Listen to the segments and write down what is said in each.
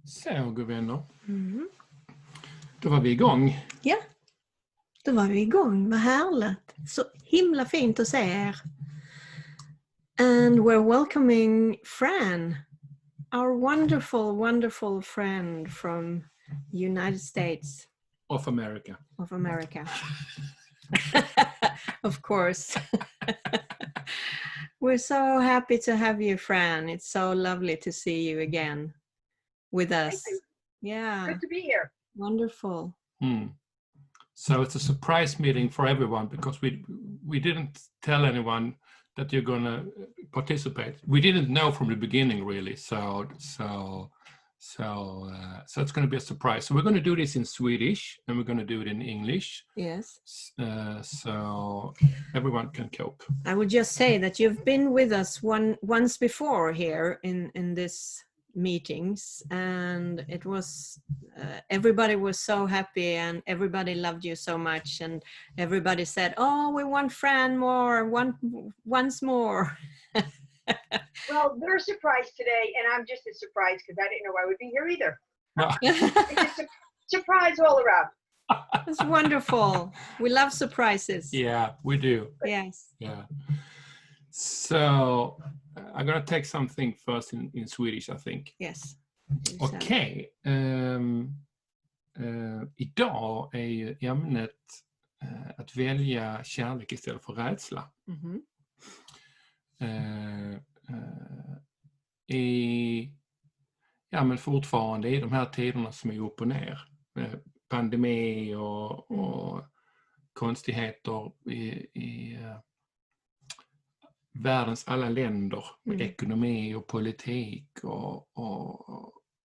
Så, god vänner. Mm. Då var vi igång. Ja, då var vi igång. Vad härligt. Så himla fint att se er. And we're welcoming Fran, our wonderful, wonderful friend from United States Of America. of America. Of course. We're so happy to have you, Fran. It's so lovely to see you again with us. Thank you. Yeah, Good to be here. wonderful. So it's a surprise meeting for everyone because we didn't tell anyone that you're going to participate. We didn't know from the beginning, really. So it's going to be a surprise. So we're going to do this in Swedish and we're going to do it in English. Yes. So everyone can cope. I would just say that you've been with us once before here in this meetings, and it was everybody was so happy and everybody loved you so much, and everybody said, "Oh, we want Fran once more." Well, they're surprised today, and I'm just as surprised because I didn't know I would be here either. No. It's just a surprise all around. It's wonderful. We love surprises. Yeah, we do. Yes. Yeah. So I'm going to take something first in Swedish, I think. Yes. Okej. Idag är ju ämnet att välja kärlek istället för rädsla. Mm-hmm. Men fortfarande i de här tiderna som är upp och ner. Pandemier och konstigheter i världens alla länder. Ekonomi och politik och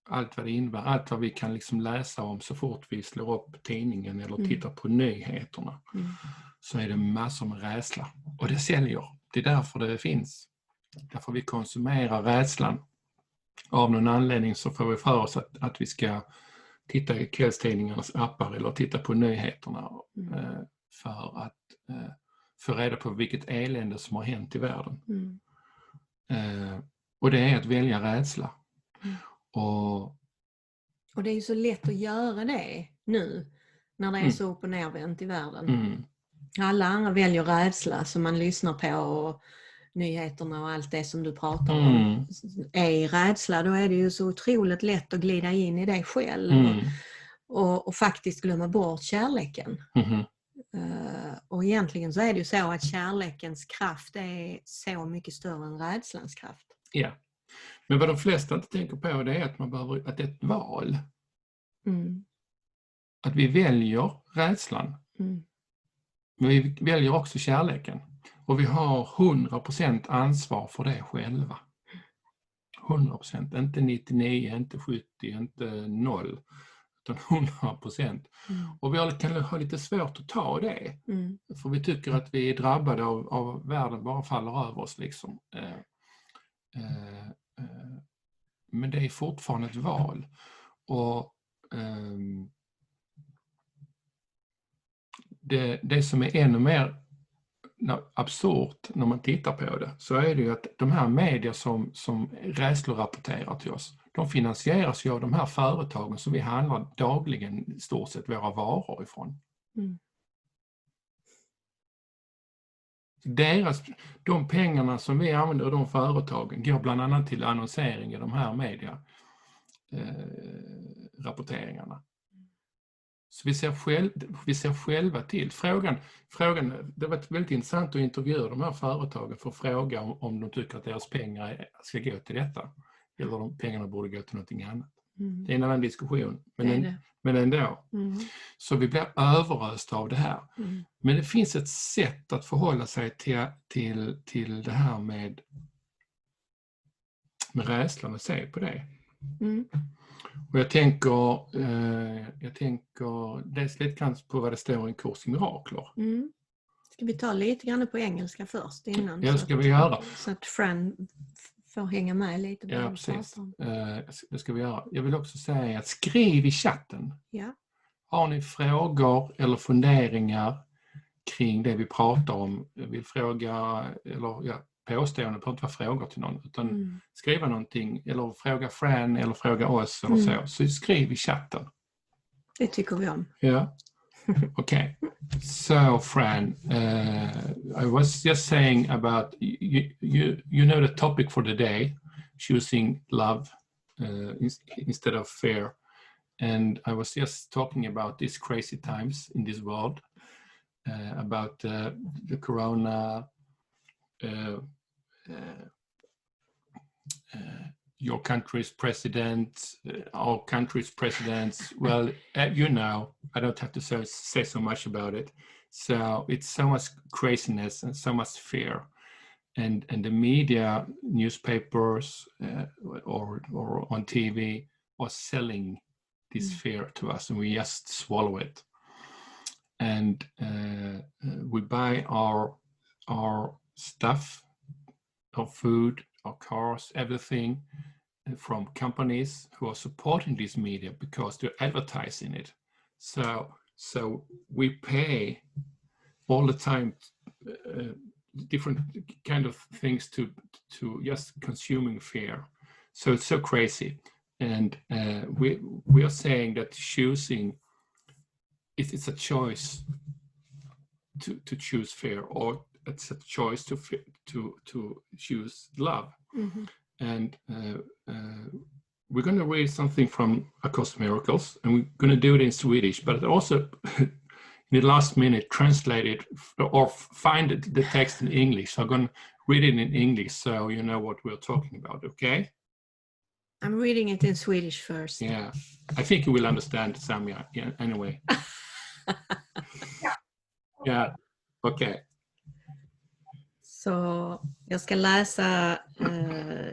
allt vad det innebär. Allt vad vi kan liksom läsa om så fort vi slår upp tidningen eller tittar på nyheterna. Så är det massor med rädsla. Och det säljer. Det är därför det finns. Därför vi konsumerar rädslan. Av någon anledning så får vi för oss att vi ska titta i kvällstidningarnas appar eller titta på nyheterna för att få reda på vilket elände som har hänt i världen. Och det är att välja rädsla. Och det är ju så lätt att göra det nu när det är så upp och nervänt i världen. Alla andra väljer rädsla som man lyssnar på och nyheterna och allt det som du pratar om är rädsla. Då är det ju så otroligt lätt att glida in i det själv och faktiskt glömma bort kärleken. Och egentligen så är det ju så att kärlekens kraft är så mycket större än rädslans kraft. Ja. Men vad de flesta inte tänker på det är att det är ett val. Att vi väljer rädslan. Men vi väljer också kärleken. Och vi har 100% ansvar för det själva. 100%. Inte 99, inte 70, inte 0. Utan 100%. Och vi kan ha lite svårt att ta det. För vi tycker att vi är drabbade av världen bara faller över oss liksom. Men det är fortfarande ett val. Och det som är ännu mer absurt när man tittar på det, så är det ju att de här medier som rädslorapporterar till oss, de finansieras ju av de här företagen som vi handlar dagligen i stort sett våra varor ifrån. De pengarna som vi använder i de företagen går bland annat till annonsering i de här medierapporteringarna. Så vi ser själva till. Frågan, det var väldigt intressant att intervjua de här företagen för att fråga om de tycker att deras pengar ska gå till detta. Eller om pengarna borde gå till någonting annat. Det är en annan diskussion. Men ändå. Så vi blir överösta av det här. Men det finns ett sätt att förhålla sig till det här med rädslan och se på det. Och jag tänker dels lite grann på vad det står i En kurs i mirakler. Ska vi ta lite grann på engelska först innan? Ja, det ska vi göra. Så att Fran får hänga med lite. Ja, precis. Det ska vi göra. Jag vill också säga att skriv i chatten. Ja. Har ni frågor eller funderingar kring det vi pratar om? Jag vill fråga, eller påståenden, det behöver inte vara frågor till någon, utan skriva någonting, eller fråga Fran, eller fråga oss, eller så skriv i chatten. Det tycker vi om. Ja. Okay. So, Fran, I was just saying about, you know the topic for the day, choosing love instead of fear. And I was just talking about these crazy times in this world, about the corona, your country's president, our country's presidents. Well, you know, I don't have to say so much about it. So it's so much craziness and so much fear. And the media, newspapers, or on TV are selling this fear to us, and we just swallow it. And we buy our stuff, our food, our cars, everything from companies who are supporting this media because they're advertising it. So we pay all the time different kind of things to just consuming fear. So it's so crazy. And we are saying that choosing, it's a choice to choose fear, or it's a choice to choose love. Mm-hmm. And we're going to read something from A Course in Miracles, and we're going to do it in Swedish, but also in the last minute translate it or find the text in English. So I'm going to read it in English so you know what we're talking about, okay? I'm reading it in Swedish first. Yeah, I think you will understand, Samia, yeah, anyway. Yeah, okay. Så jag ska läsa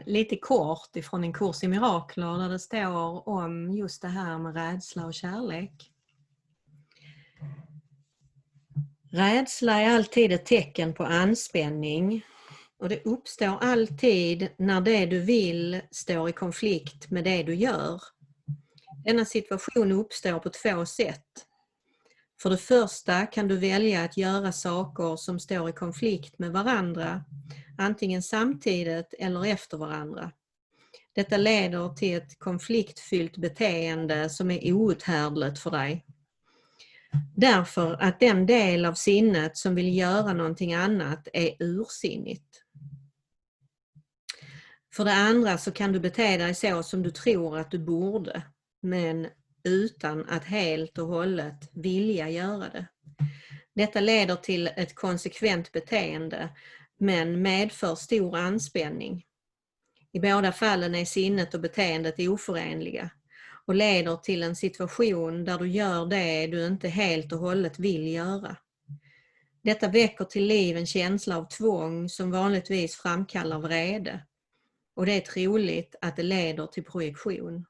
lite kort ifrån En kurs i mirakler där det står om just det här med rädsla och kärlek. Rädsla är alltid ett tecken på anspänning, och det uppstår alltid när det du vill står i konflikt med det du gör. Denna situation uppstår på 2 sätt. För det första kan du välja att göra saker som står i konflikt med varandra, antingen samtidigt eller efter varandra. Detta leder till ett konfliktfyllt beteende som är outhärdligt för dig. Därför att den del av sinnet som vill göra någonting annat är ursinnigt. För det andra så kan du bete dig så som du tror att du borde, men utan att helt och hållet vilja göra det. Detta leder till ett konsekvent beteende, men medför stor anspänning. I båda fallen är sinnet och beteendet oförenliga och leder till en situation där du gör det du inte helt och hållet vill göra. Detta väcker till liv en känsla av tvång som vanligtvis framkallar vrede, och det är troligt att det leder till projektion.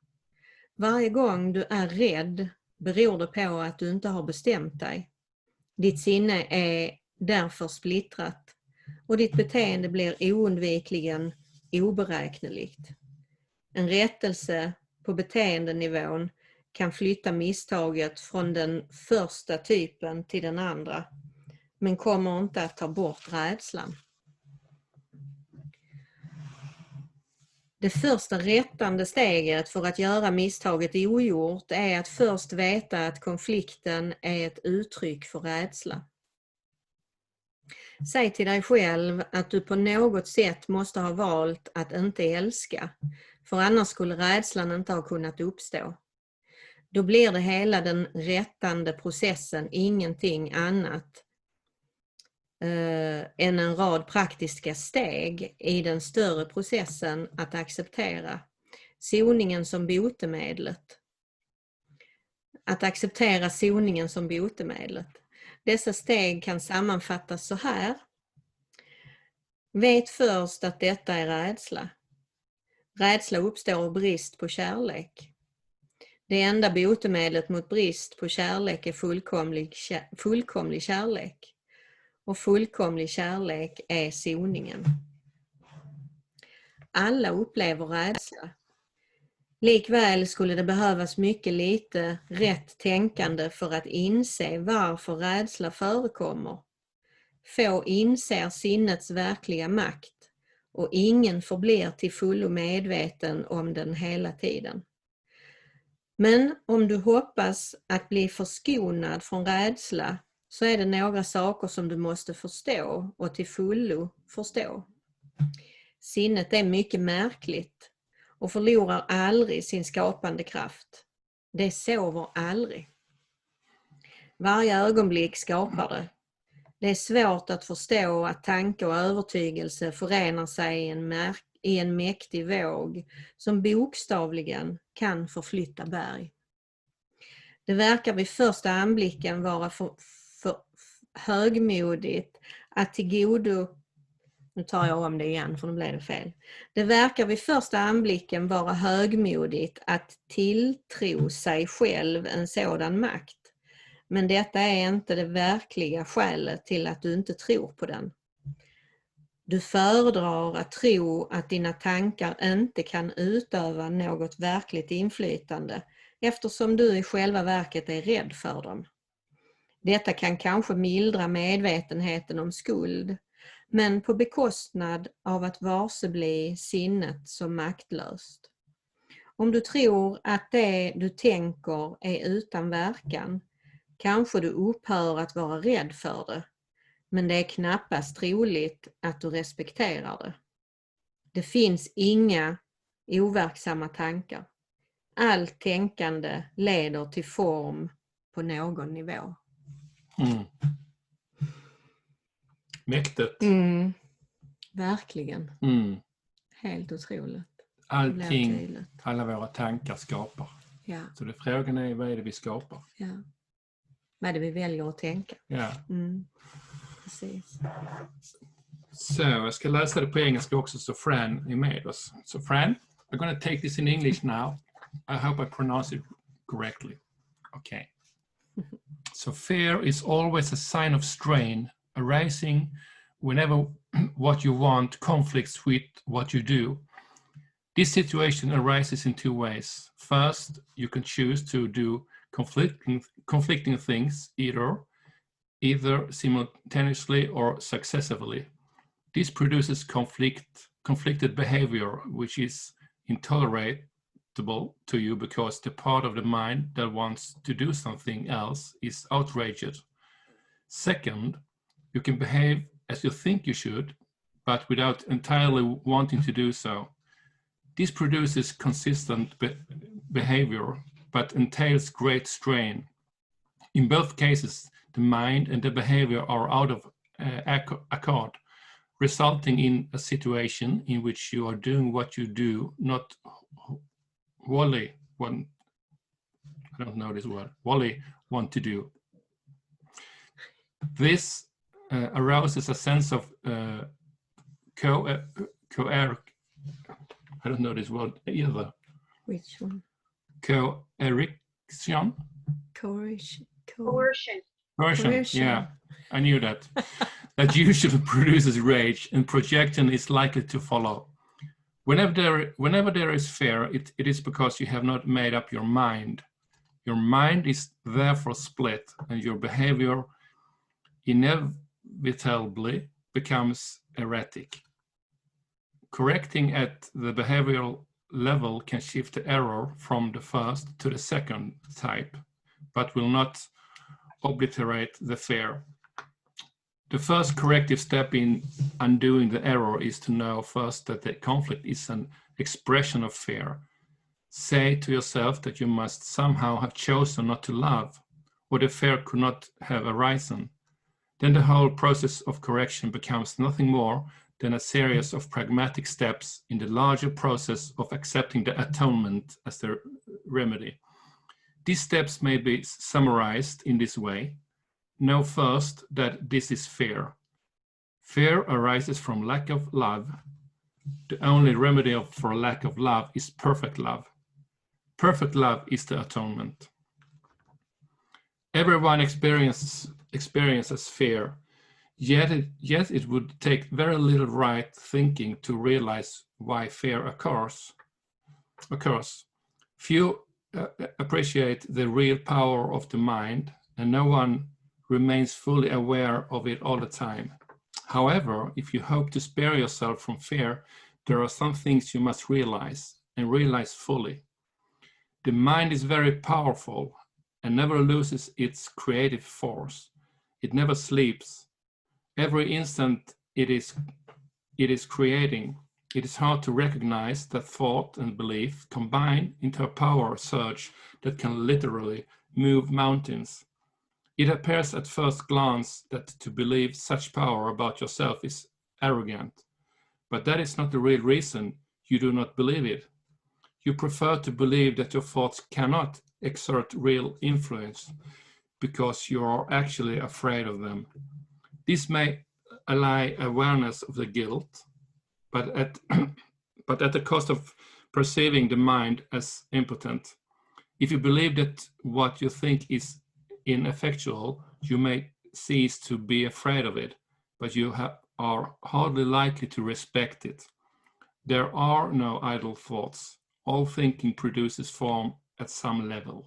Varje gång du är rädd beror det på att du inte har bestämt dig. Ditt sinne är därför splittrat och ditt beteende blir oundvikligen oberäkneligt. En rättelse på beteendenivån kan flytta misstaget från den första typen till den andra, men kommer inte att ta bort rädslan. Det första rättande steget för att göra misstaget ogjort är att först veta att konflikten är ett uttryck för rädsla. Säg till dig själv att du på något sätt måste ha valt att inte älska, för annars skulle rädslan inte ha kunnat uppstå. Då blir det hela den rättande processen ingenting annat än en rad praktiska steg i den större processen att acceptera soningen som botemedlet. Att acceptera soningen som botemedlet. Dessa steg kan sammanfattas så här. Vet först att detta är rädsla. Rädsla uppstår av brist på kärlek. Det enda botemedlet mot brist på kärlek är fullkomlig kärlek. Och fullkomlig kärlek är soningen. Alla upplever rädsla. Likväl skulle det behövas mycket lite rätt tänkande för att inse varför rädsla förekommer. Få inser sinnets verkliga makt och ingen förblir till fullo medveten om den hela tiden. Men om du hoppas att bli förskonad från rädsla så är det några saker som du måste förstå och till fullo förstå. Sinnet är mycket märkligt och förlorar aldrig sin skapande kraft. Det sover aldrig. Varje ögonblick skapar det. Det är svårt att förstå att tanke och övertygelse förenar sig i en mäktig våg som bokstavligen kan förflytta berg. Det verkar vid första anblicken vara för högmodigt att Nu tar jag om det igen för nu blev det fel. Det verkar vid första anblicken vara högmodigt att tilltro sig själv en sådan makt. Men detta är inte det verkliga skälet till att du inte tror på den. Du föredrar att tro att dina tankar inte kan utöva något verkligt inflytande eftersom du i själva verket är rädd för dem. Detta kan kanske mildra medvetenheten om skuld, men på bekostnad av att varsebli sinnet som maktlöst. Om du tror att det du tänker är utan verkan, kanske du upphör att vara rädd för det, men det är knappast troligt att du respekterar det. Det finns inga overksamma tankar. Allt tänkande leder till form på någon nivå. Mäktigt. Verkligen. Helt otroligt. Allting, alla våra tankar skapar. Ja. Så frågan är, vad är det vi skapar? Ja. Vad är det vi väljer att tänka? Ja. Precis. Så jag ska läsa det på engelska också så Fran är med oss. So Fran, I'm going to take this in English now. I hope I pronounce it correctly. Okay. So fear is always a sign of strain arising whenever what you want conflicts with what you do. This situation arises in two ways. First, you can choose to do conflicting things either simultaneously or successively. This produces conflicted behavior, which is intolerable to you because the part of the mind that wants to do something else is outraged. Second, you can behave as you think you should, but without entirely wanting to do so. This produces consistent behavior, but entails great strain. In both cases, the mind and the behavior are out of accord, resulting in a situation in which you are doing what you do, not wholly want to do. This arouses a sense of I don't know this word either. Which one? Coercion. Coercion. Yeah, I knew that. That usually produces rage, and projection is likely to follow. Whenever there is fear, it is because you have not made up your mind. Your mind is therefore split, and your behavior inevitably becomes erratic. Correcting at the behavioral level can shift the error from the first to the second type, but will not obliterate the fear. The first corrective step in undoing the error is to know first that the conflict is an expression of fear. Say to yourself that you must somehow have chosen not to love, or the fear could not have arisen. Then the whole process of correction becomes nothing more than a series of pragmatic steps in the larger process of accepting the atonement as the remedy. These steps may be summarized in this way. Know first that this is fear. Fear arises from lack of love. The only remedy for lack of love is perfect love. Perfect love is the atonement. Everyone experiences fear. Yet it would take very little right thinking to realize why fear occurs. Few appreciate the real power of the mind, and no one remains fully aware of it all the time. However, if you hope to spare yourself from fear, there are some things you must realize, and realize fully. The mind is very powerful and never loses its creative force. It never sleeps. Every instant it is creating. It is hard to recognize that thought and belief combine into a power surge that can literally move mountains. It appears at first glance that to believe such power about yourself is arrogant, but that is not the real reason you do not believe it. You prefer to believe that your thoughts cannot exert real influence because you are actually afraid of them. This may allay awareness of the guilt, but at the cost of perceiving the mind as impotent. If you believe that what you think is ineffectual, you may cease to be afraid of it, but you are hardly likely to respect it. There are no idle thoughts. All thinking produces form at some level.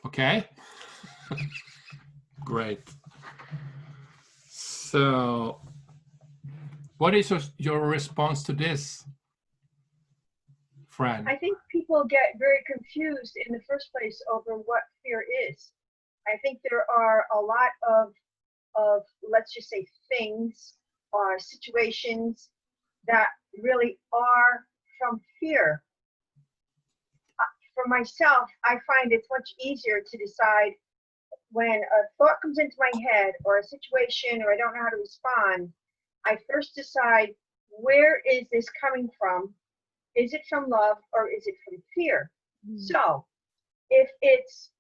Okay? Great. So, what is your response to this, Fran? I think people get very confused in the first place over what fear is. I think there are a lot of let's just say things or situations that really are from fear. For myself, I find it's much easier to decide when a thought comes into my head or a situation or I don't know how to respond. I first decide, where is this coming from? Is it from love or is it from fear? So if it's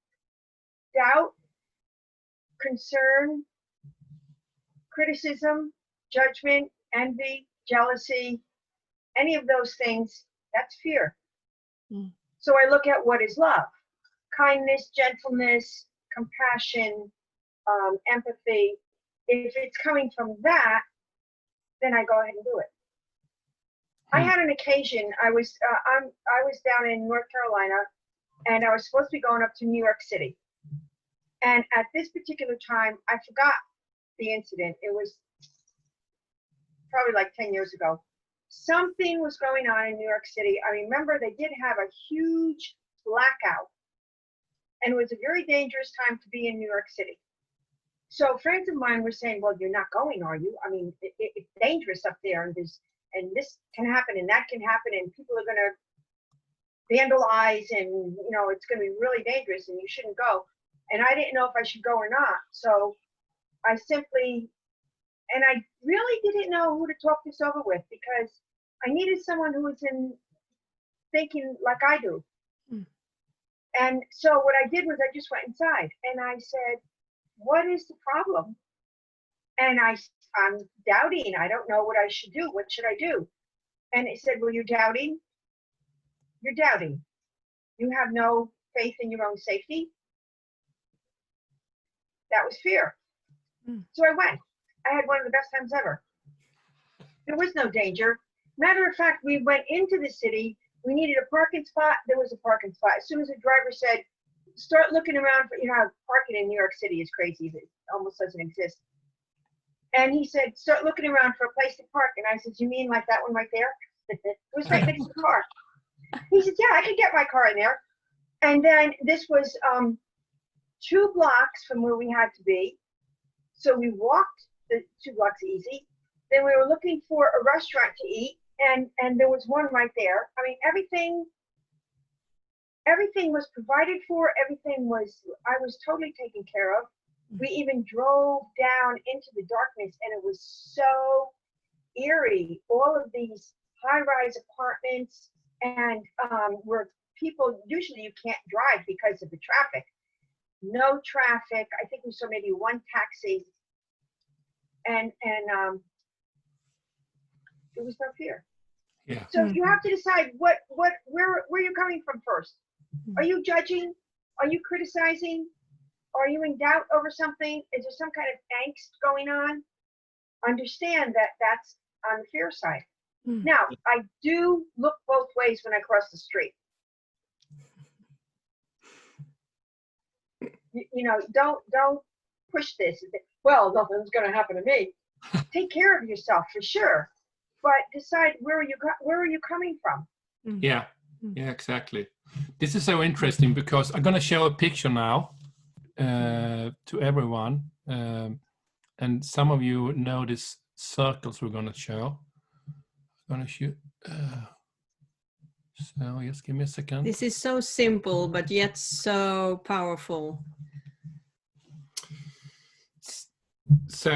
doubt, concern, criticism, judgment, envy, jealousy, any of those things, that's fear. So I look at what is love: kindness, gentleness, compassion, empathy. If it's coming from that, then I go ahead and do it. I had an occasion. I was down in North Carolina, and I was supposed to be going up to New York City. And at this particular time, I forgot the incident. It was probably like 10 years ago. Something was going on in New York City. I remember they did have a huge blackout, and it was a very dangerous time to be in New York City. So friends of mine were saying, well, you're not going, are you? I mean, it's dangerous up there, and this can happen and that can happen, and people are going to vandalize, and it's going to be really dangerous, and you shouldn't go. And I didn't know if I should go or not. So I really didn't know who to talk this over with, because I needed someone who was thinking like I do. And so what I did was I just went inside and I said, what is the problem? And I'm doubting. I don't know what I should do. What should I do? And it said, well, you're doubting. You're doubting. You have no faith in your own safety. That was fear. So I went. I had one of the best times ever. There was no danger. Matter of fact, we went into the city. We needed a parking spot. There was a parking spot. As soon as the driver said, start looking around for, parking in New York City is crazy. It almost doesn't exist. And he said, start looking around for a place to park. And I said, you mean like that one right there? It was right next to the car. He said, yeah, I could get my car in there. And then this was 2 blocks from where we had to be. So we walked the 2 blocks easy. Then we were looking for a restaurant to eat, and there was one right there. I mean, everything was provided for. I was totally taken care of. We even drove down into the darkness, and it was so eerie. All of these high-rise apartments, and where people, usually you can't drive because of the traffic. No traffic. I think we saw maybe one taxi, and there was no fear. Yeah. So you have to decide where you're coming from first. Are you judging? Are you criticizing? Are you in doubt over something? Is there some kind of angst going on? Understand that that's on the fear side. Now, I do look both ways when I cross the street. Don't push this. Well, nothing's going to happen to me. Take care of yourself for sure, but decide where are you coming from. Yeah, exactly. This is so interesting because I'm going to show a picture now to everyone, and some of you know these circles we're going to show. I'm going to shoot. So just give me a second. This is so simple but yet so powerful. Så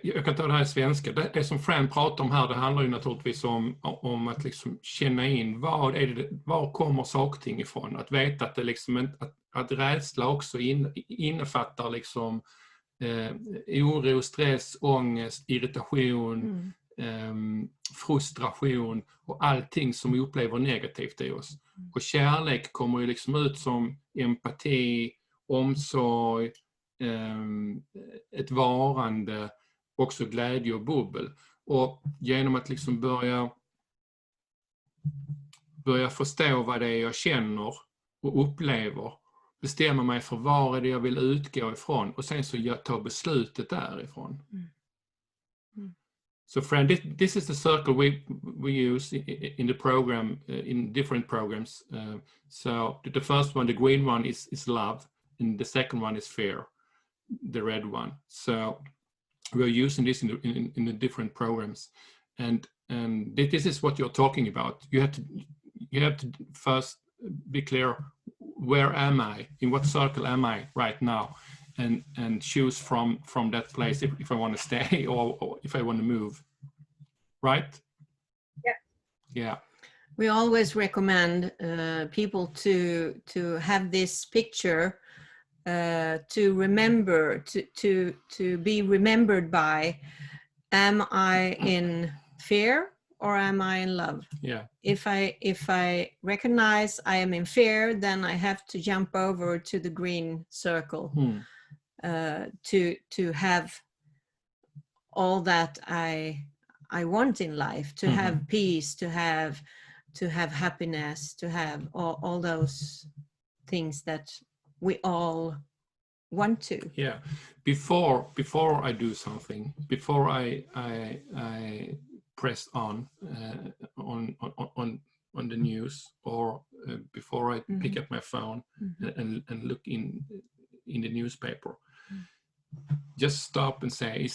jag kan ta det här i svenska. Det som Fran pratar om här, det handlar ju naturligtvis om att liksom känna in var kommer saker och ting ifrån. Att veta att det liksom att rädsla också innefattar liksom oro, stress, ångest, irritation, frustration och allting som vi upplever negativt i oss. Och kärlek kommer ju liksom ut som empati, omsorg, ett varande, också glädje och bubbel. Och genom att liksom börja förstå vad det är jag känner och upplever, bestämma mig för var är det jag vill utgå ifrån och sen så ta beslutet därifrån. So friend, this is the circle we use in the program, in different programs. So the first one, the green one, is love, and the second one is fear, the red one. So we're using this in the different programs, and this is what you're talking about. You have to first be clear, where am I? In what circle am I right now? And choose from that place if I want to stay or if I want to move. Right? Yeah. We always recommend people to have this picture to remember, to be remembered by. Am I in fear or am I in love? Yeah. If I recognize I am in fear, then I have to jump over to the green circle to have all that I want in life, to have peace, to have happiness, to have all those things that we all want to. Yeah. Before I do something, before I press on the news, or before I pick up my phone and look in the newspaper, just stop and say,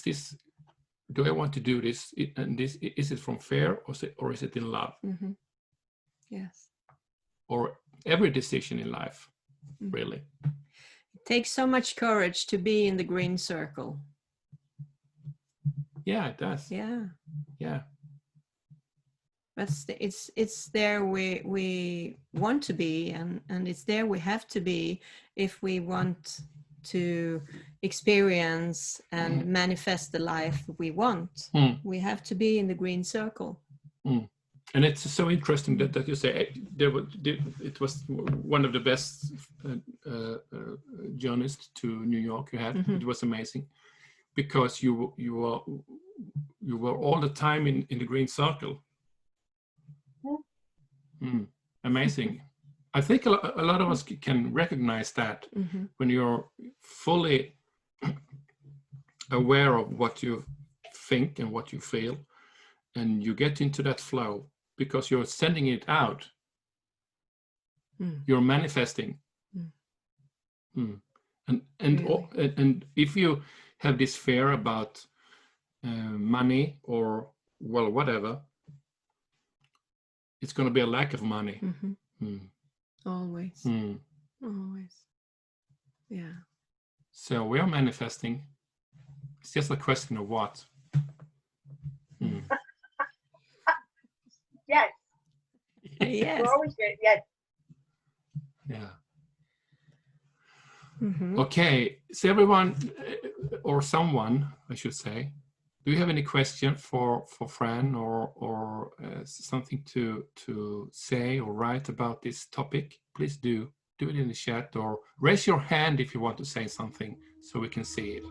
do I want to do this? Is it from fear or is it in love? Yes. Or every decision in life, really. It takes so much courage to be in the green circle. Yeah, it does. Yeah. Yeah. But it's there we want to be, and it's there we have to be if we want to experience and manifest the life we want. We have to be in the green circle. And it's so interesting that you say it was one of the best journeys to New York you had. It was amazing because you were all the time in the green circle. Amazing. I think a lot of us can recognize that when you're fully aware of what you think and what you feel, and you get into that flow because you're sending it out. You're manifesting. And if you have this fear about money or whatever, it's going to be a lack of money. Always. Always. Yeah. So we are manifesting. It's just a question of what. Yes. Yes. We're always good. Yes. Yeah. Okay. So everyone, or someone, I should say, do you have any question for Fran or something to say or write about this topic? Please do it in the chat or raise your hand if you want to say something so we can see it.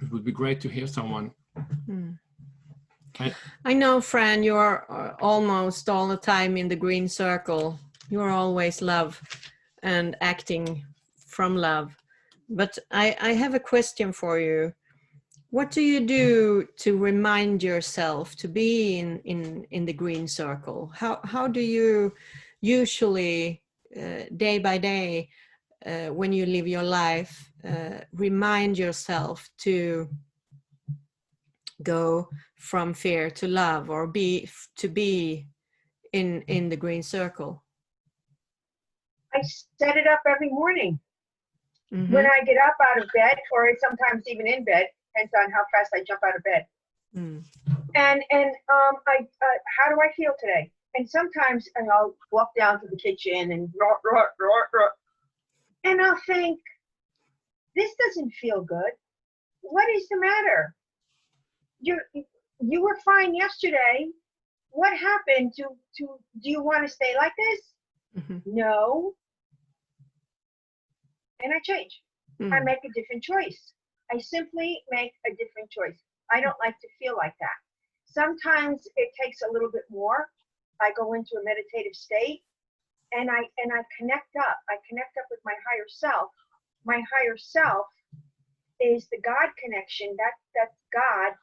It would be great to hear someone. I know, Fran, you're almost all the time in the green circle. You're always love and acting from love. But I have a question for you. What do you do to remind yourself to be in the green circle? How do you usually, day by day, when you live your life, remind yourself to go from fear to love, or to be in the green circle? I set it up every morning. Mm-hmm. When I get up out of bed, or sometimes even in bed, depends on how fast I jump out of bed. Mm. And how do I feel today? And sometimes I'll walk down to the kitchen and and I'll think, this doesn't feel good. What is the matter? You were fine yesterday. What happened? Do you want to stay like this? Mm-hmm. No. And I change. I make a different choice. I simply make a different choice. I don't like to feel like that. Sometimes it takes a little bit more. I go into a meditative state and I connect up. I connect up with my higher self. My higher self is the God connection. That's God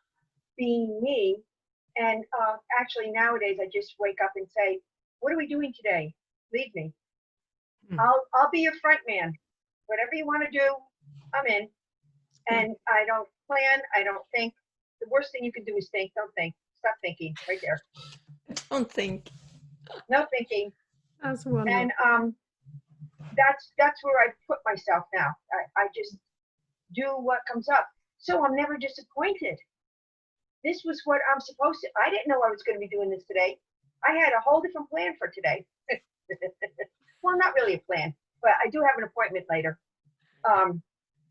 being me. And actually nowadays I just wake up and say, what are we doing today? Leave me. I'll be your front man. Whatever you want to do, I'm in. And I don't plan. I don't think. The worst thing you can do is think. Don't think. Stop thinking. Right there. Don't think. No thinking. That's wonderful. And that's where I put myself now. I just do what comes up. So I'm never disappointed. This was what I'm supposed to. I didn't know I was going to be doing this today. I had a whole different plan for today. Well, not really a plan, but I do have an appointment later.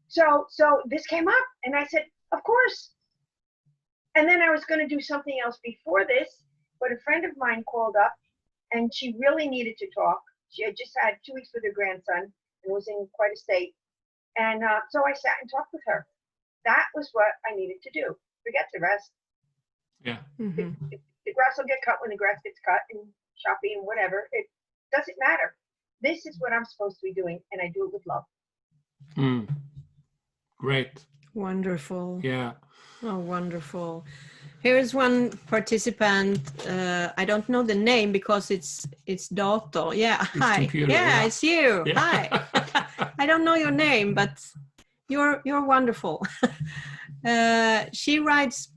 So this came up and I said, of course. And then I was going to do something else before this, but a friend of mine called up and she really needed to talk. She had just had 2 weeks with her grandson and was in quite a state. And so I sat and talked with her. That was what I needed to do. Forget the rest. Yeah. Mm-hmm. The grass will get cut when the grass gets cut, and shopping and whatever. It doesn't matter. This is what I'm supposed to be doing, and I do it with love. Great. Wonderful. Yeah. Oh, wonderful. Here is one participant. I don't know the name because it's daughter. Yeah. It's hi. computer, yeah, it's you. Yeah. Hi. I don't know your name, but you're wonderful. She writes,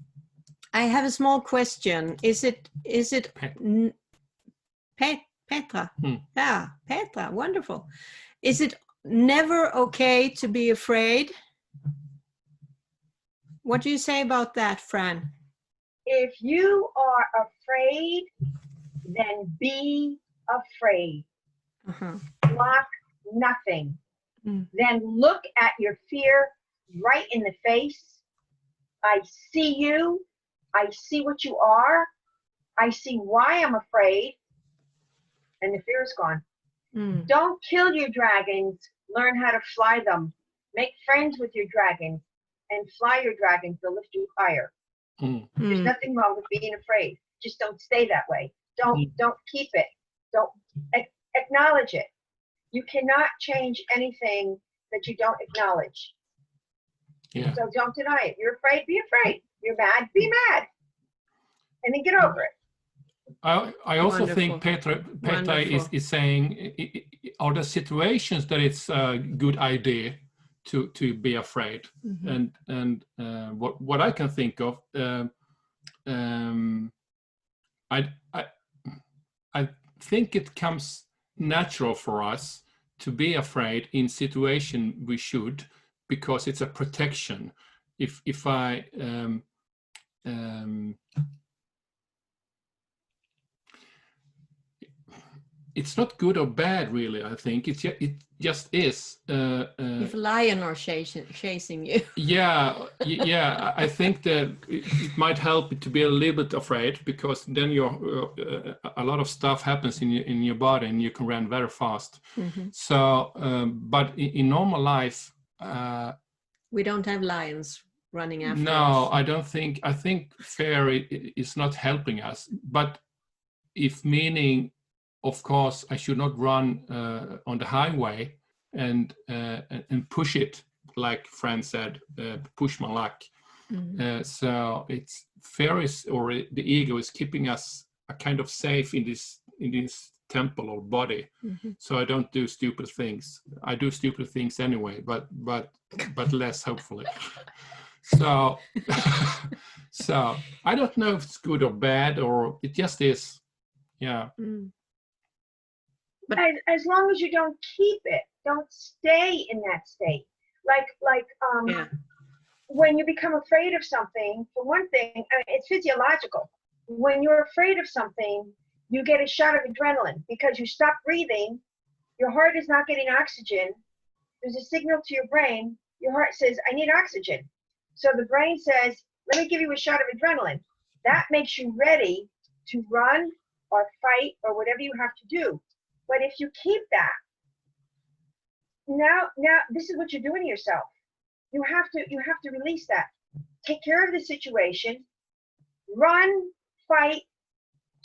I have a small question. Is it Petra? Yeah, Petra, wonderful. Is it never okay to be afraid? What do you say about that, Fran? If you are afraid, then be afraid. Block nothing. Then look at your fear right in the face. I see you. I see what you are. I see why I'm afraid. And the fear is gone. Don't kill your dragons. Learn how to fly them. Make friends with your dragons and fly your dragons. They'll lift you higher. There's nothing wrong with being afraid. Just don't stay that way. Don't keep it. Don't acknowledge it. You cannot change anything that you don't acknowledge. Yeah. So don't deny it. You're afraid, be afraid. You're mad, be mad. And then get over it. I also Wonderful. think Petra is saying, are there situations that it's a good idea to be afraid? And what I can think of, I think it comes natural for us to be afraid in situation we should, because it's a protection. If I it's not good or bad, really. I think it just is. If a lion are chasing you. Yeah. I think that it might help to be a little bit afraid, because then a lot of stuff happens in your body and you can run very fast. So, but in normal life, we don't have lions running after us. No, I don't think. I think fear is not helping us. But if meaning, of course, I should not run on the highway and push it like Fran said, push my luck. Mm-hmm. So it's fear is, or the ego is keeping us a kind of safe in this temple or body. Mm-hmm. So I don't do stupid things. I do stupid things anyway, but less, hopefully. So so I don't know if it's good or bad, or it just is. Yeah. Mm. But as long as you don't keep it, don't stay in that state. Like Yeah. when you become afraid of something, for one thing, I mean, it's physiological. When you're afraid of something, you get a shot of adrenaline because you stop breathing. Your heart is not getting oxygen. There's a signal to your brain. Your heart says, I need oxygen. So the brain says, let me give you a shot of adrenaline. That makes you ready to run or fight or whatever you have to do. But if you keep that, now this is what you're doing to yourself. You have to release that. Take care of the situation. Run, fight,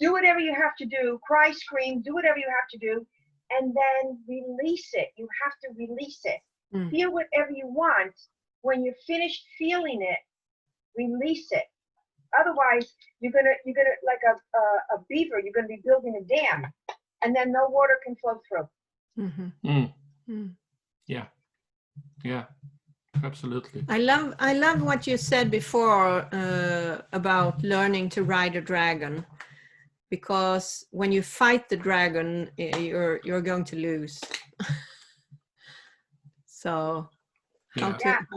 do whatever you have to do, cry, scream, do whatever you have to do, and then release it. You have to release it. Mm. Feel whatever you want. When you're finished feeling it, release it. Otherwise, you're gonna like a beaver. You're gonna be building a dam, and then no water can flow through. Mm-hmm. Mm. Mm. Yeah, absolutely. I love what you said before about learning to ride a dragon, because when you fight the dragon, you're going to lose. So how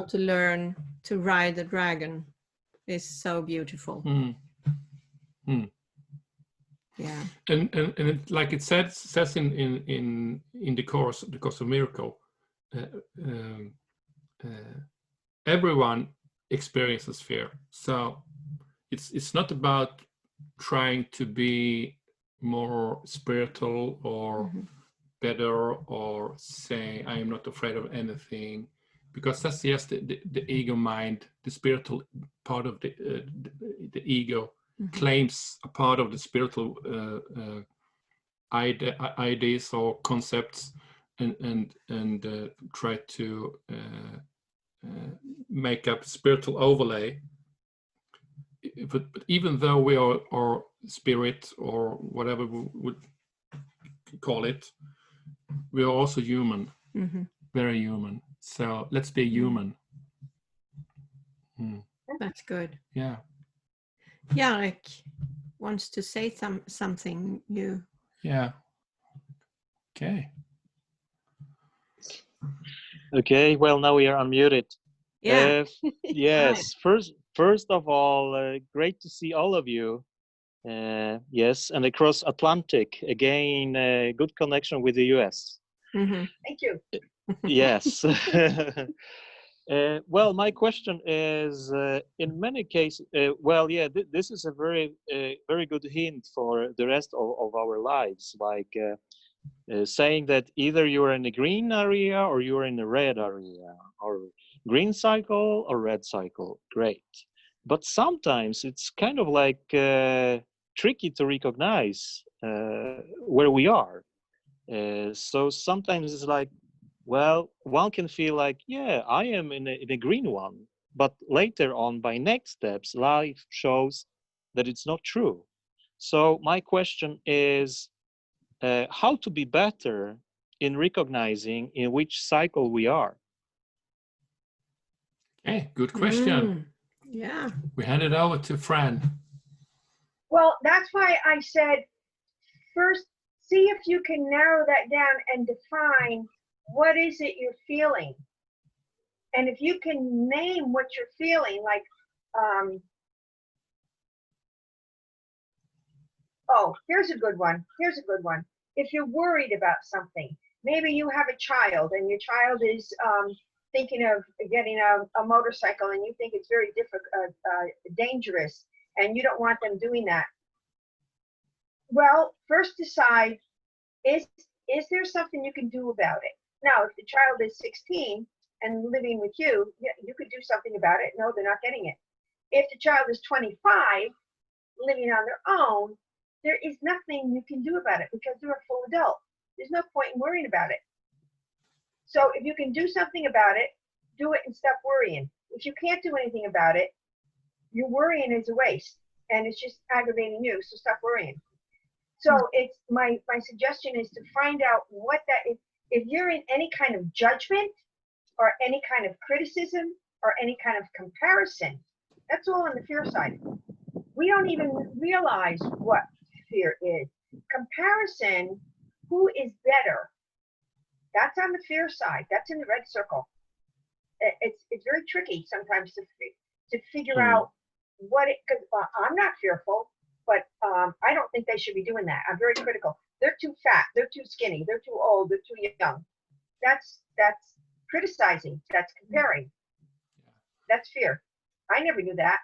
to learn to ride the dragon is so beautiful. Mm. Mm. Yeah. And it, like it says in the course, the Course of Miracle, everyone experiences fear. So it's not about trying to be more spiritual or Mm-hmm. better, or say I am not afraid of anything, because that's just the ego mind. The spiritual part of the ego Mm-hmm. claims a part of the spiritual ideas or concepts, and try to make up spiritual overlay. But even though we are spirit or whatever we would call it, we are also human. Mm-hmm. Very human. So let's be human. Mm. That's good. Yeah. Kärlek wants to say something. You. Yeah. Okay. Okay. Well, now we are unmuted. Yeah. Yes. First of all, great to see all of you. Yes, and across Atlantic again. Good connection with the US. Mm-hmm. Thank you. Yes. Well, my question is, in many cases, this is a very good hint for the rest of our lives, like saying that either you're in a green area or you're in a red area, or green cycle or red cycle. Great. But sometimes it's kind of like tricky to recognize where we are. So sometimes it's like, well, one can feel like, yeah, I am in a green one. But later on, by next steps, life shows that it's not true. So my question is, how to be better in recognizing in which cycle we are? Okay, good question. Yeah. We hand it over to Fran. Well, that's why I said first, see if you can narrow that down and define what is it you're feeling. And if you can name what you're feeling, like, here's a good one. If you're worried about something, maybe you have a child and your child is thinking of getting a motorcycle, and you think it's very dangerous, and you don't want them doing that. Well, first decide, is there something you can do about it? Now, if the child is 16 and living with you, you could do something about it. No, they're not getting it. If the child is 25, living on their own, there is nothing you can do about it because they're a full adult. There's no point in worrying about it. So if you can do something about it, do it and stop worrying. If you can't do anything about it, your worrying is a waste, and it's just aggravating you. So stop worrying. So it's my suggestion is to find out what that is. If you're in any kind of judgment or any kind of criticism or any kind of comparison, that's all on the fear side. We don't even realize what fear is. Comparison, who is better? That's on the fear side. That's in the red circle. It's very tricky sometimes to figure out what it, because I'm not fearful, but I don't think they should be doing that. I'm very critical. They're too fat, they're too skinny, they're too old, they're too young. That's criticizing, that's comparing. That's fear. I never knew that,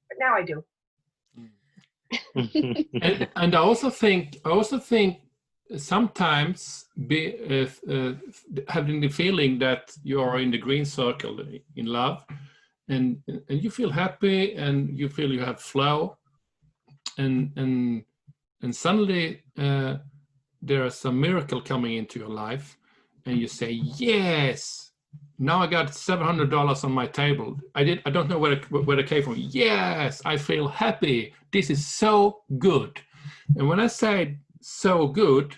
but now I do. and I also think sometimes having the feeling that you are in the green circle in love, and you feel happy and you feel you have flow, and suddenly there's a miracle coming into your life, and you say, yes, now I got $700 on my table. I don't know where it came from. Yes, I feel happy. This is so good. And when I say so good,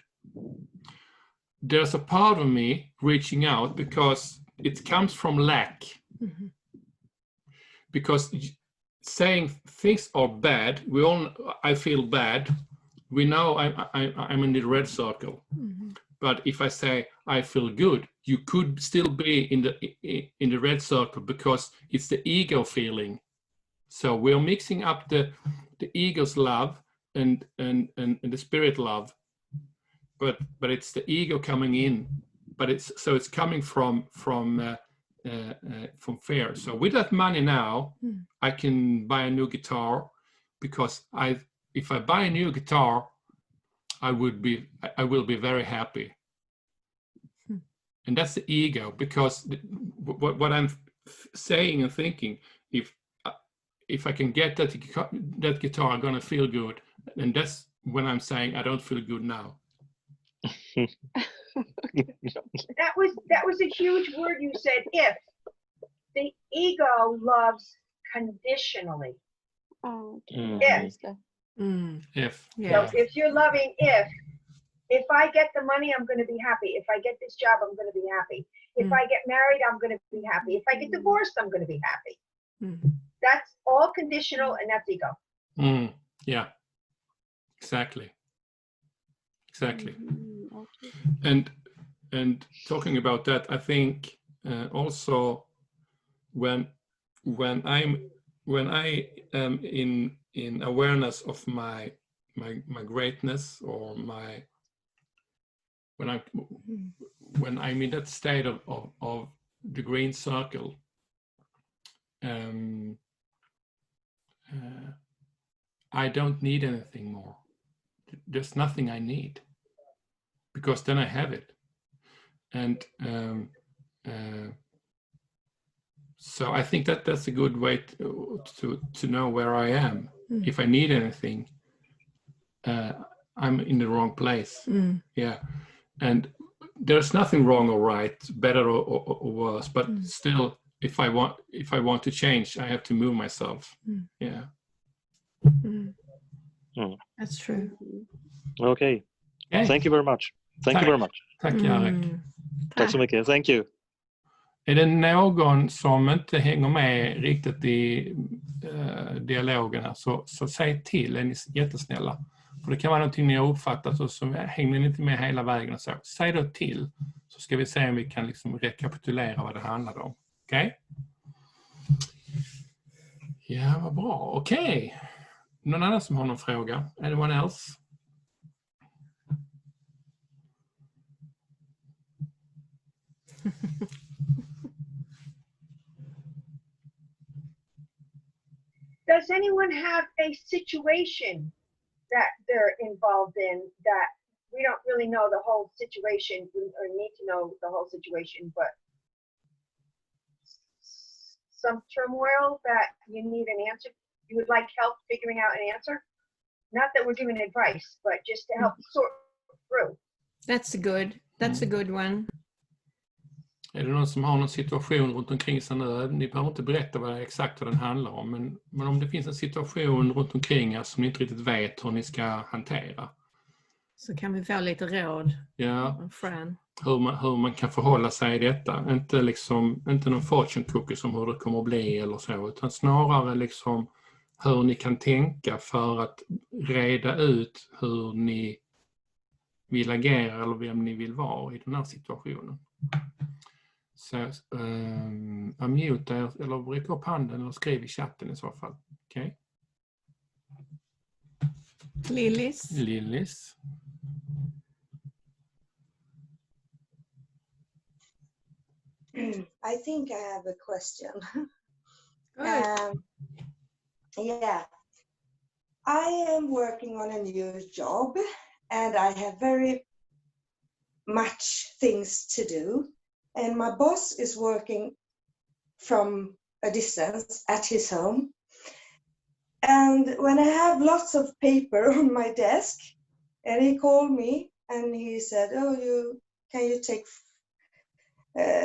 there's a part of me reaching out because it comes from lack. Mm-hmm. Because saying things are bad, I feel bad. We know I'm in the red circle. Mm-hmm. But if I say I feel good, you could still be in the red circle because it's the ego feeling. So we're mixing up the ego's love and the spirit love, but it's the ego coming in. But it's coming from fear. So with that money now, I can buy a new guitar, because if I buy a new guitar, I will be very happy. And that's the ego, because what I'm saying and thinking, if I can get that guitar, I'm gonna feel good, and that's when I'm saying I don't feel good now. That was a huge word you said. If the ego loves conditionally. Oh, If. Yeah. So if you're loving if I get the money, I'm going to be happy. If I get this job, I'm going to be happy. If I get married, I'm going to be happy. If I get divorced, I'm going to be happy. That's all conditional, and that's ego. Yeah, exactly. And talking about that, I think also when I am in awareness of my greatness, or when I'm in that state of the green circle, I don't need anything more. There's nothing I need, because then I have it. And so I think that's a good way to know where I am. If I need anything, I'm in the wrong place. Yeah. And there's nothing wrong or right, better or worse, but still, if I want to change, I have to move myself. Yeah. That's true. Okay. Thank you very much. Thank you very much. Tack, Kärlek. Tack så mycket. Thank you. Är det någon som inte hänger med riktigt i dialogen här, så säg till, är ni jättesnälla. För det kan vara någonting ni har uppfattat och så hänger ni inte med hela vägen och så. Säg då till, så ska vi se om vi kan liksom rekapitulera vad det handlar om. Okej? Ja, vad bra. Okej. Någon annan som har någon fråga? Anyone else? Does anyone have a situation that they're involved in that we don't really know the whole situation, or need to know the whole situation, but some turmoil that you need an answer? You would like help figuring out an answer? Not that we're giving advice, but just to help sort through. That's a good one. Är det någon som har någon situation runt omkring sig nu? Ni behöver inte berätta exakt vad den handlar om, men om det finns en situation runt omkring er som ni inte riktigt vet hur ni ska hantera. Så kan vi få lite råd. Ja. Fran. Hur man kan förhålla sig i detta. Inte någon fortune cookie som hur det kommer att bli eller så, utan snarare liksom hur ni kan tänka för att reda ut hur ni vill agera eller vem ni vill vara i den här situationen. Så unmute eller räck upp handen eller skriv i chatten i så fall. Okej. Lillis. I think I have a question. Good. I am working on a new job and I have very much things to do. And my boss is working from a distance at his home. And when I have lots of paper on my desk, and he called me and he said, can you take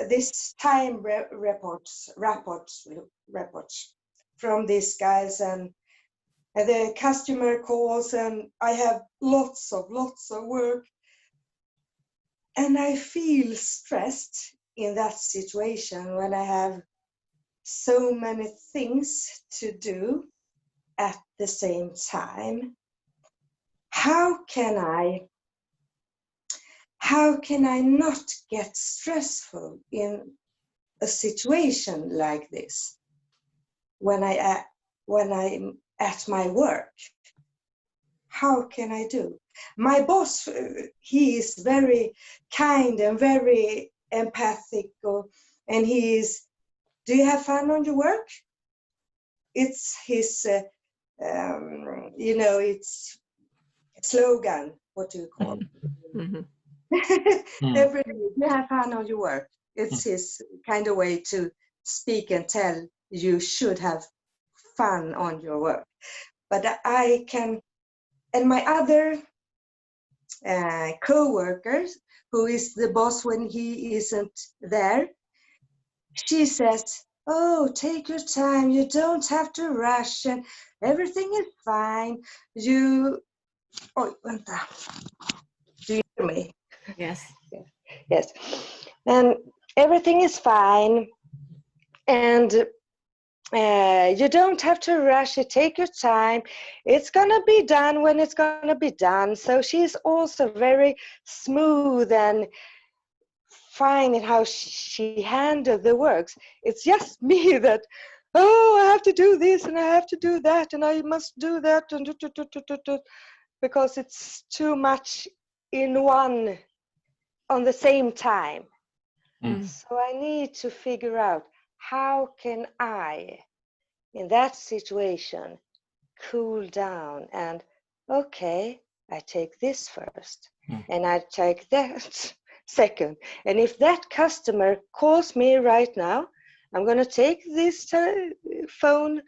this time reports from these guys, and the customer calls, and I have lots of work, and I feel stressed in that situation when I have so many things to do at the same time. How can I not get stressful in a situation like this when I'm at my work? How can I do? My boss, he is very kind and very empathic, and he is, do you have fun on your work? It's his, it's slogan, what do you call it? Mm-hmm. Every day, you have fun on your work. It's his kind of way to speak and tell you should have fun on your work. But I can, and my other co-workers, who is the boss when he isn't there, she says, take your time, you don't have to rush, and everything is fine. Do you hear me? Yes. Yes. And everything is fine. And you don't have to rush it. Take your time. It's going to be done when it's going to be done. So she's also very smooth and fine in how she handled the works. It's just me that, I have to do this and I have to do that and I must do that, and because it's too much in one on the same time. So I need to figure out, how can I, in that situation, cool down and, okay, I take this first and I take that second. And if that customer calls me right now, I'm going to take this phone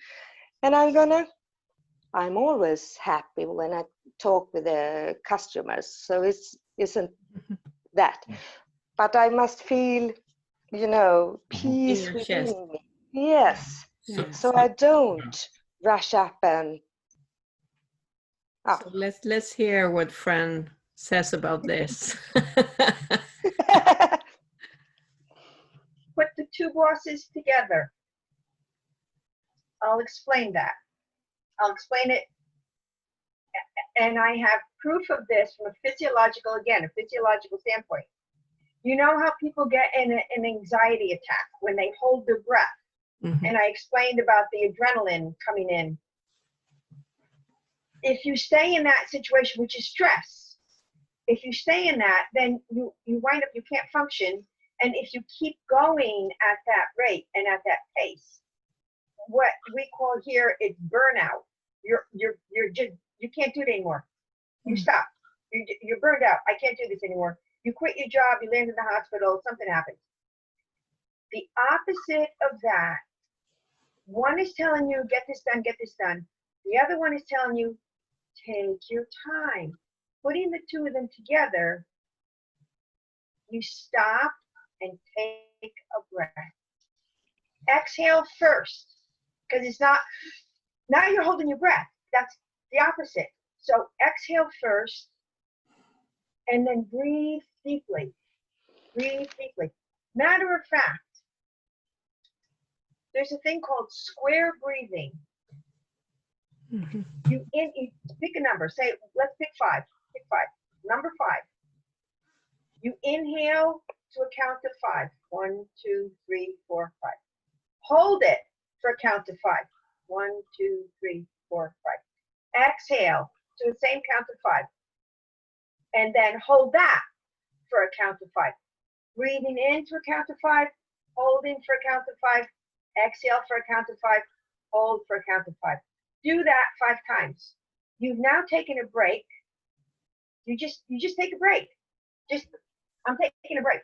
and I'm always happy when I talk with the customers. So it isn't that. But I must feel, peace within me. Yes. So I don't rush up and... So let's hear what Fran says about this. Put the two bosses together. I'll explain that. I'll explain it. And I have proof of this from a physiological standpoint. You know how people get an anxiety attack when they hold their breath? Mm-hmm. And I explained about the adrenaline coming in. If you stay in that situation, which is stress, if you stay in that, then you wind up, you can't function. And if you keep going at that rate and at that pace, what we call here is burnout. You can't do it anymore. You stop. You're burned out. I can't do this anymore. You quit your job, you land in the hospital, something happens. The opposite of that, one is telling you, get this done, get this done. The other one is telling you, take your time. Putting the two of them together, you stop and take a breath. Exhale first, because it's not, now you're holding your breath. That's the opposite. So exhale first, and then breathe deeply. Breathe deeply. Matter of fact, there's a thing called square breathing. Mm-hmm. You pick a number. Say, let's pick 5. Pick 5. Number 5. You inhale to a count of 5. 1, 2, 3, 4, 5. Hold it for a count of 5. 1, 2, 3, 4, 5. Exhale to the same count of 5. And then hold that for a count of 5. Breathing in to a count of 5. Holding for a count of 5. Exhale for a count of 5. Hold for a count of 5. Do that 5 times. You've now taken a break. You just take a break. I'm taking a break.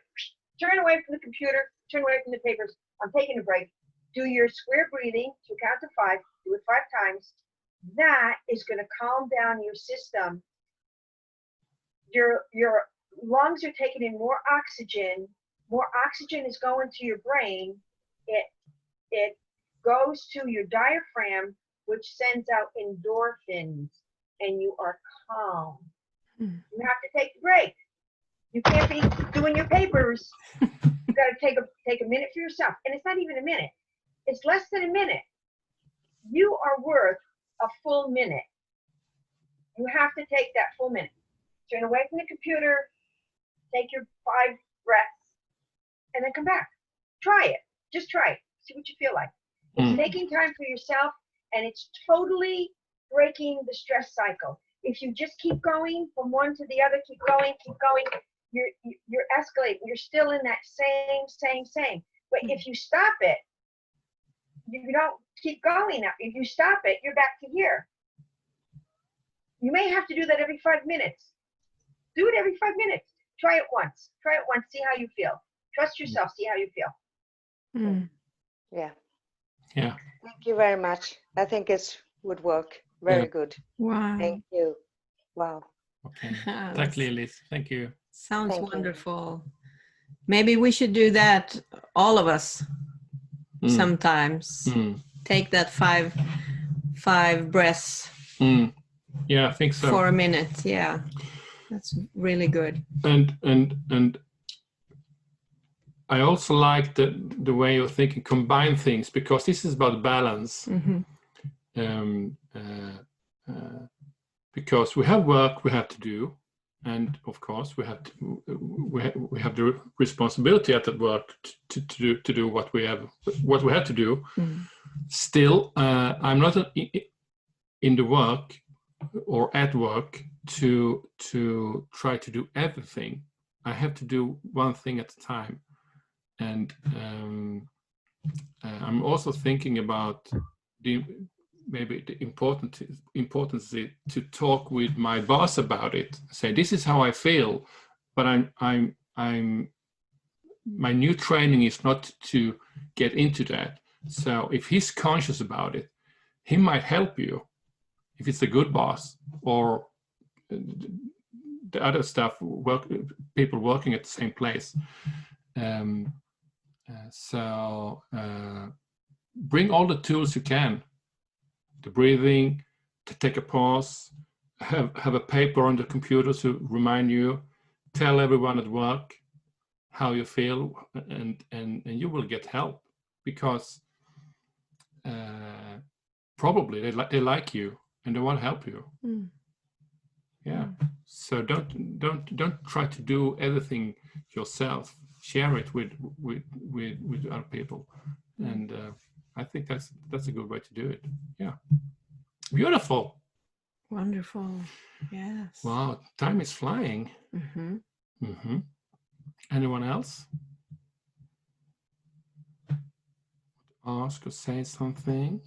Turn away from the computer. Turn away from the papers. I'm taking a break. Do your square breathing to count to 5. Do it 5 times. That is going to calm down your system. Your lungs are taking in more oxygen. More oxygen is going to your brain. It goes to your diaphragm, which sends out endorphins, and you are calm. You have to take a break. You can't be doing your papers. You got to take a minute for yourself, and it's not even a minute. It's less than a minute. You are worth a full minute. You have to take that full minute. Turn away from the computer. Take your 5 breaths, and then come back. Try it. Just try it. See what you feel like. It's taking time for yourself, and it's totally breaking the stress cycle. If you just keep going from one to the other, keep going, you're escalating. You're still in that same. But if you stop it, you don't keep going. If you stop it, you're back to here. You may have to do that every 5 minutes. Do it every 5 minutes. Try it once. See how you feel. Trust yourself. See how you feel. Yeah. Yeah. Thank you very much. I think it would work. Very good. Wow. Thank you. Wow. Okay. Tack Lilis. Thank you. Sounds Thank you. wonderful. Maybe we should do that, all of us, sometimes. Take that five breaths. Yeah, I think so. For a minute. Yeah, that's really good. And I also like the way you're thinking, combine things, because this is about balance. Because we have work we have to do, and of course we have the responsibility at that work to do what we have to do. Still, I'm not in the work or at work to try to do everything. I have to do one thing at a time. And I'm also thinking about the importance to talk with my boss about it. Say, this is how I feel, but my new training is not to get into that. So if he's conscious about it, he might help you if it's a good boss, or the other stuff, people working at the same place. So bring all the tools you can, the breathing, to take a pause, have a paper on the computer to remind you, tell everyone at work how you feel, and you will get help, because probably they like you and they want to help you. Yeah. So don't try to do everything yourself. Share it with other people, and I think that's a good way to do it. Yeah. Beautiful. Wonderful. Yes. Wow, time is flying. Anyone else? Ask or say something?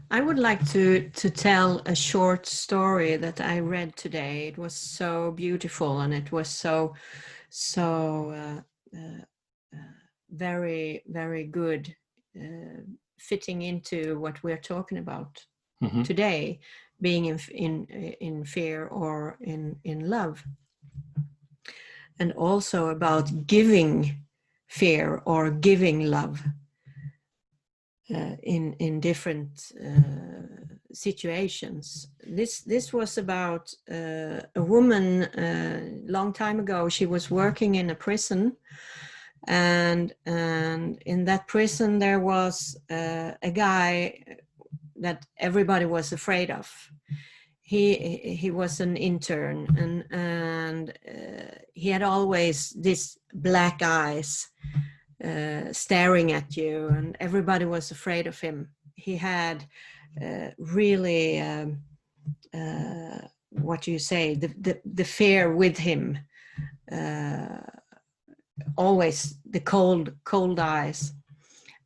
I would like to tell a short story that I read today. It was so beautiful, and it was so very, very good, fitting into what we're talking about today. being in fear or in love. And also about giving fear or giving love in different situations. This was about a woman long time ago. She was working in a prison, and in that prison there was a guy that everybody was afraid of. He was an intern, and he had always these black eyes staring at you, and everybody was afraid of him. He had really what do you say, the fear with him, always the cold eyes.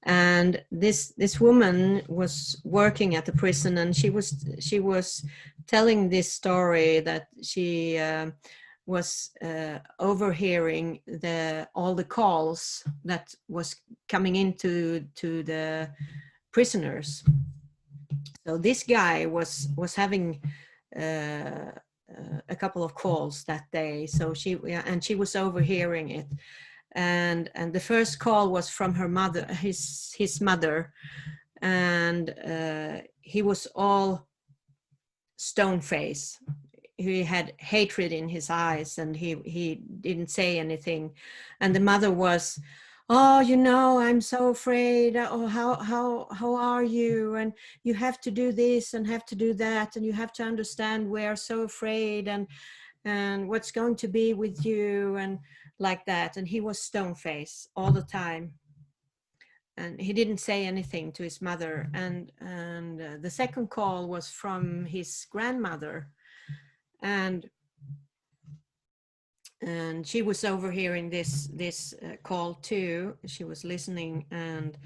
And this woman was working at the prison, and she was telling this story that she was overhearing all the calls that was coming into the prisoners. So this guy was having a couple of calls that day. So she was overhearing it. And the first call was from her mother, his mother, and he was all stone face. He had hatred in his eyes, and he didn't say anything. And the mother was, "Oh, I'm so afraid. Oh, how are you? And you have to do this and have to do that, and you have to understand we are so afraid, and what's going to be with you," and like that. And he was stone face all the time, and he didn't say anything to his mother. And the second call was from his grandmother, and she was overhearing this call too. She was listening, and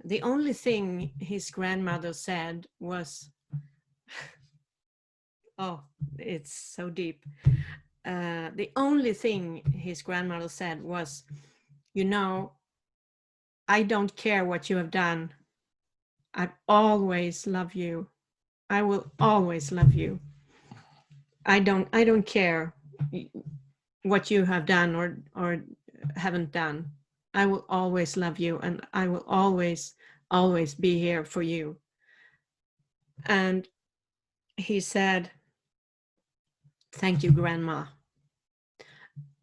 the only thing his grandmother said was, oh, it's so deep. The only thing his grandmother said was, I don't care what you have done. I always love you. I will always love you. I don't care what you have done or haven't done. I will always love you, and I will always be here for you. And he said, "Thank you, Grandma,"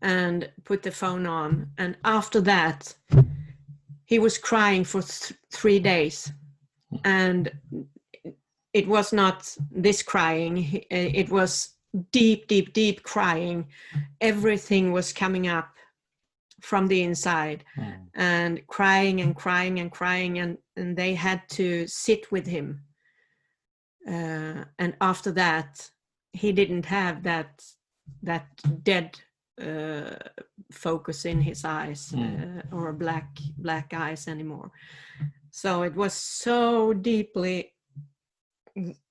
and put the phone on. And after that, he was crying for 3 days. And it was not this crying, it was deep crying. Everything was coming up from the inside, and crying, and they had to sit with him. And after that, he didn't have that dead focus in his eyes, or black eyes anymore. So it was so deeply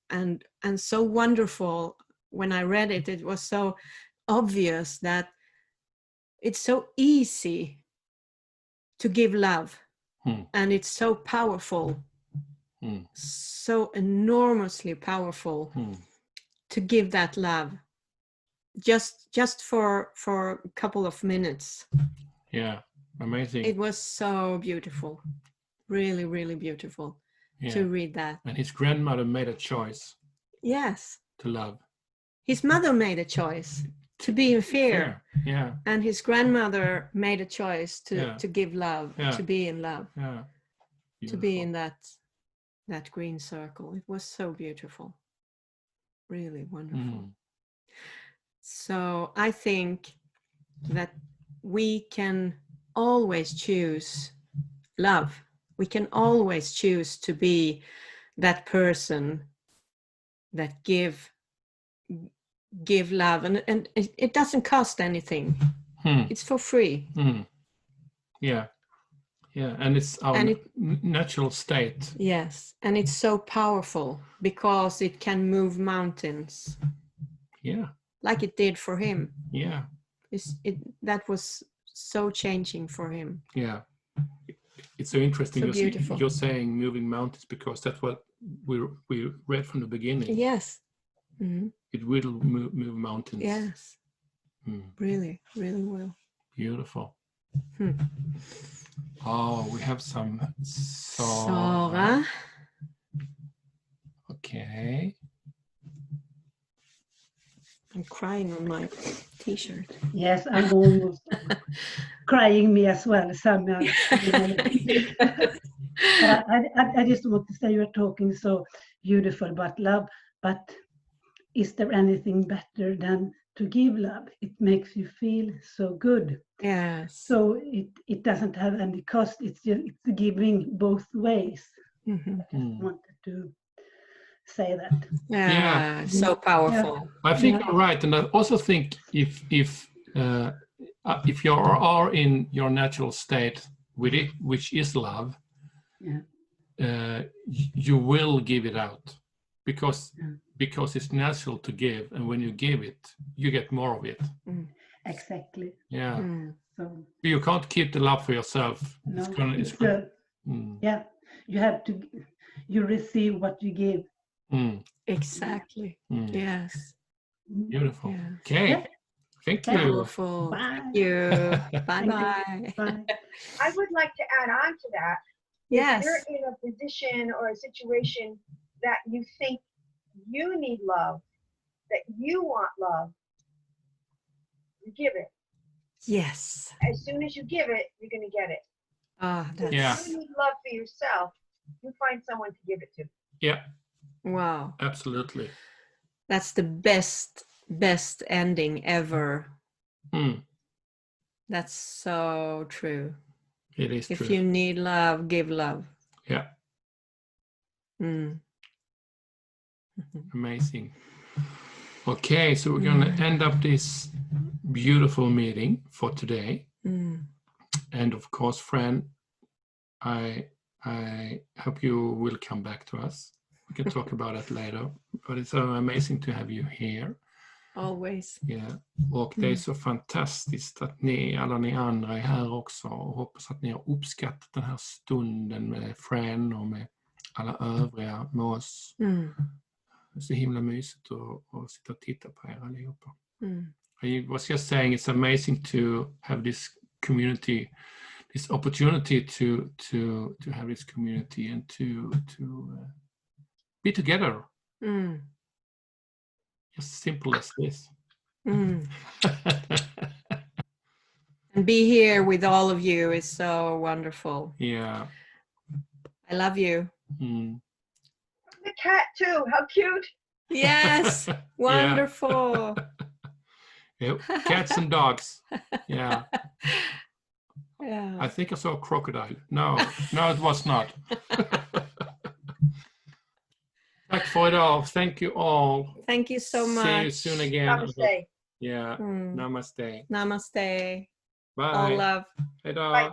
and so wonderful. When I read it, it was so obvious that it's so easy to give love, and it's so powerful, so enormously powerful to give that love just for a couple of minutes. Yeah, amazing. It was so beautiful, really, really beautiful to read that. And his grandmother made a choice. Yes. To love. His mother made a choice to be in fear. Yeah. And his grandmother made a choice to give love, to be in love, to be in that green circle. It was so beautiful, really wonderful. So I think that we can always choose love. We can always choose to be that person that give love, and it doesn't cost anything. It's for free. Yeah, and it's our natural state. Yes, and it's so powerful because it can move mountains. Yeah, like it did for him. Yeah, that was so changing for him. Yeah, it's so interesting. So beautiful. You're saying moving mountains because that's what we read from the beginning. Yes. it will move mountains. Yes. Really, really will. Beautiful. Oh, we have some Sara. Okay. I'm crying on my t-shirt. Yes, I'm almost crying me as well. But I just want to say you're talking so beautiful about love, but is there anything better than to give love? It makes you feel so good. Yes. So it doesn't have any cost. It's giving both ways. I just wanted to say that. Yeah, so powerful. I think you're right, and I also think if you are in your natural state with it, which is love, you will give it out because it's natural to give, and when you give it, you get more of it. Exactly. Yeah. So you can't keep the love for yourself. no, Yeah. You have to. You receive what you give. Exactly. Yes. Beautiful. Yeah. Okay. Yeah. Thank you. Beautiful. Bye. Thank you. Bye-bye. Bye. I would like to add on to that. Yes. If you're in a position or a situation that you think you need love, that you want love, you give it. Yes. As soon as you give it, you're going to get it. That's If you need love for yourself, you find someone to give it to. Yeah. Wow. Absolutely. That's the best ending ever. That's so true. It is true. If you need love, give love. Yeah. Amazing. Okay, so we're going to end up this beautiful meeting for today. And of course, friend, I hope you will come back to us. We can talk about it later. But it's so amazing to have you here. Always. Yeah. Och det är så fantastiskt att alla ni andra är här också. Och hoppas att ni har uppskattat den här stunden med Fran och med alla övriga med oss. Så himla mysigt att sitta och titta på er allihopa. I was just saying it's amazing to have this community, this opportunity to have this community and to be together. Just simple as this. And be here with all of you is so wonderful. Yeah. I love you. The cat too, how cute. Yes, wonderful. Yep. Cats and dogs. Yeah. Yeah. I think I saw a crocodile. No, it was not. Tack för idag. Thank you all. Thank you so much. See you soon again. Namaste. Yeah. Namaste. Namaste. Bye. All love. Hejdå. Bye.